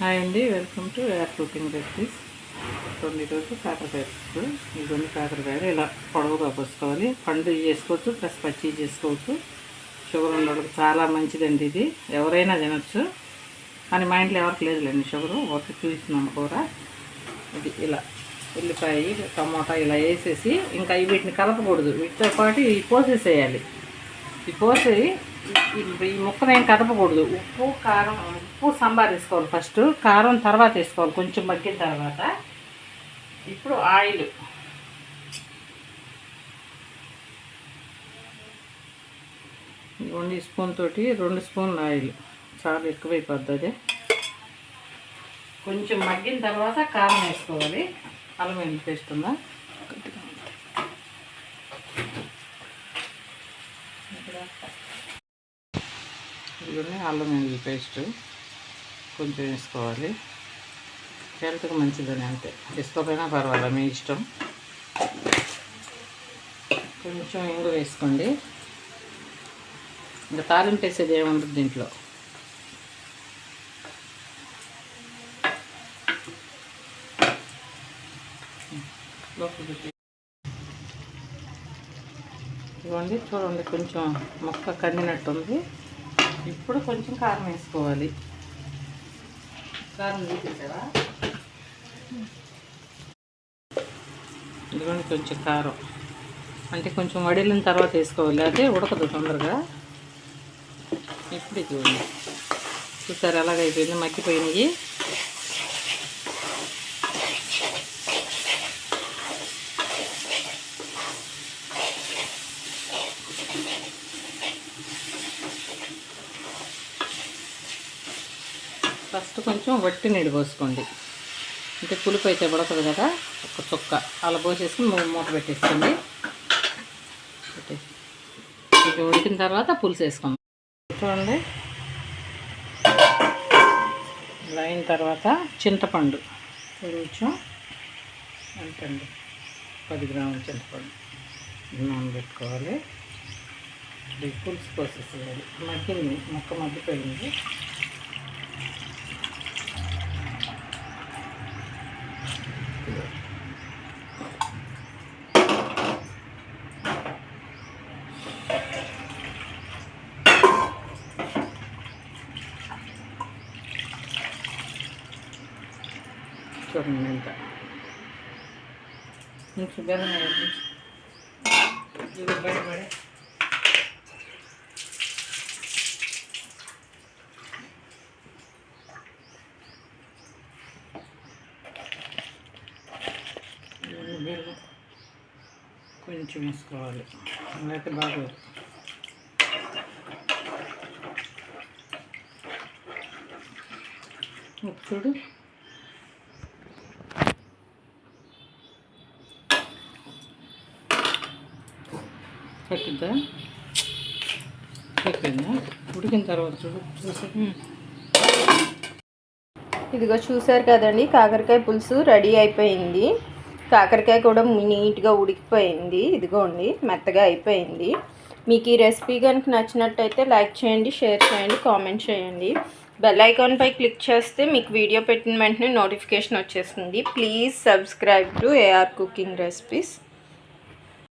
Hi అండి, welcome to AR cooking recipes. ఈరోజు కాకరకాయ ఇవన్నీ కాకరకాయలు ఇలా పొడవుగా పోసుకోవాలి. పండు చేసుకోవచ్చు, ప్లస్ పచ్చి చేసుకోవచ్చు. షుగర్ ఉన్న వాళ్ళకి చాలా మంచిదండి. ఇది ఎవరైనా తినచ్చు, కానీ మా ఇంట్లో ఎవరికి లేదులేండి షుగరు. ఒకటి చూస్తున్నాము కూర. ఇది ఇలా ఉల్లిపాయ టమోటా ఇలా వేసేసి ఇంకా వీటిని కలపకూడదు, వీటితో పాటు ఇవి పోసేసేయాలి. ఈ పోసి ఈ ముక్కను ఏం కదపకూడదు. ఉప్పు సాంబార్ వేసుకోవాలి. ఫస్ట్ కారం తర్వాత వేసుకోవాలి, కొంచెం మగ్గిన తర్వాత. ఇప్పుడు ఆయిల్, ఈ స్పూన్ తోటి 2 స్పూన్లు ఆయిల్, చాలా ఎక్కువైపోద్ది. అదే కొంచెం మగ్గిన తర్వాత కారం వేసుకోవాలి. అల్లం వెల్లుల్లి పేస్ట్ ఉందా, ఇవన్నీ అల్లం వెల్లుల్లి పేస్ట్ కొంచెం వేసుకోవాలి. హెల్త్కి మంచిదని, అంతే. వేసుకోకపోయినా పర్వాలేదు, మీ ఇష్టం. కొంచెం ఇంగు వేసుకోండి. ఇంకా తాలింపు వేసేది ఏముంటుంది దీంట్లో. ఇవ్వండి, చూడండి కొంచెం మొక్క కందినట్టుంది. ఇప్పుడు కొంచెం కారం వేసుకోవాలి. కారం తీసేసారా? ఇదిగోండి కొంచెం కారం, అంటే కొంచెం వడిలిన తర్వాత వేసుకోవాలి, అదే ఉడకదు తొందరగా. ఇప్పుడు ఇదిగోండి, చూసారు ఎలాగైపోయింది, మగ్గిపోయినాయి. ఫస్ట్ కొంచెం వట్టి నీళ్ళు పోసుకోండి, అంటే పులుపు అయితే పడుతుంది కదా. ఒక చుక్క అలా పోసేసుకుని మూత పెట్టేసుకోండి. ఇది ఉడికిన తర్వాత పులుసు వేసుకోండి. చూడండి, ఇలా అయిన తర్వాత చింతపండు కొంచెం, ఎంతండి, 10 గ్రాముల చింతపండు నానబెట్టుకోవాలి. ఇది పులుసు పోసేసేయాలి. మగ్గింది, మొక్క మగ్గిపోయింది. చూడండి ఎంత కొంచెం బెల్లం వేయండి. ఇది బయటపడే బెల్లం కొంచెం వేసుకోవాలి, లేకపోతే బాగోదు. చూడు, పట్టిద్దా, అయిపోయిందా? ఉడికిన తర్వాత చూసి ఇదిగో చూసారు కదండి, కాకరకాయ పులుసు రెడీ అయిపోయింది. కాకరకాయ కూడా నీట్గా ఉడికిపోయింది. ఇదిగోండి, మెత్తగా అయిపోయింది. మీకు ఈ రెసిపీ కనుక నచ్చినట్టయితే లైక్ చేయండి, షేర్ చేయండి, కామెంట్ చేయండి. బెల్ ఐకాన్పై క్లిక్ చేస్తే మీకు వీడియో పెట్టిన వెంటనే నోటిఫికేషన్ వచ్చేస్తుంది. Please subscribe to AR cooking recipes.